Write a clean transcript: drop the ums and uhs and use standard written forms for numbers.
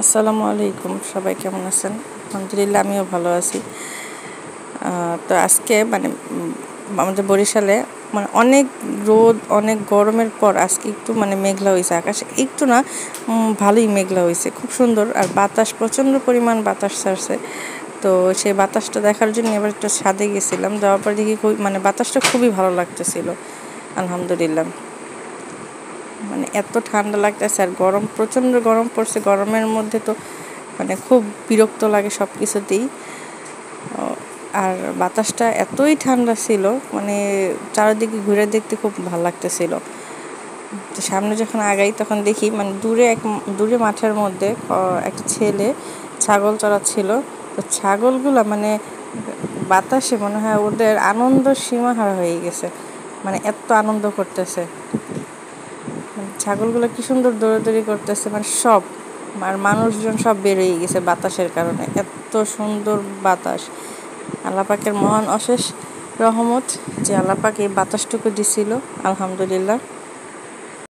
আসসালামু আলাইকুম, সবাই কেমন আছেন? আলহামদুলিল্লাহ, আমিও ভালো আছি। তো আজকে আমাদের বরিশালে অনেক রোদ, অনেক গরমের পর আজকে একটু মেঘলা হয়েছে, আকাশ একটু না ভালোই মেঘলা হয়েছে, খুব সুন্দর। আর বাতাস, প্রচণ্ড পরিমাণ বাতাস ছাড়ছে। তো সেই বাতাসটা দেখার জন্য এবার একটু ছাদে গেছিলাম, যাওয়ার পর দেখি বাতাসটা খুবই ভালো লাগতেছিল। আলহামদুলিল্লাহ, এত ঠান্ডা লাগতেছে, আর গরম, প্রচণ্ড গরম পড়ছে। গরমের মধ্যে তো খুব বিরক্ত লাগে সব কিছুতেই। আর বাতাসটা এতই ঠান্ডা ছিল, চারিদিকে ঘুরে দেখতে খুব ভালো লাগতেছিল। তো সামনে যখন আগাই তখন দেখি দূরে মাঠের মধ্যে একটা ছেলে ছাগল চড়াচ্ছিল। তো ছাগলগুলা বাতাসে মনে হয় ওদের আনন্দ সীমাহারা হয়ে গেছে, এত আনন্দ করতেছে। ছাগলগুলো কি সুন্দর দৌড়াদৌড়ি করতেছে, সব আর মানুষজন সব বেরিয়ে গেছে বাতাসের কারণে। এত সুন্দর বাতাস, আল্লাহ পাকের মহান অশেষ রহমত যে আল্লাহ পাক এই বাতাসটুকু দিছিল। আলহামদুলিল্লাহ।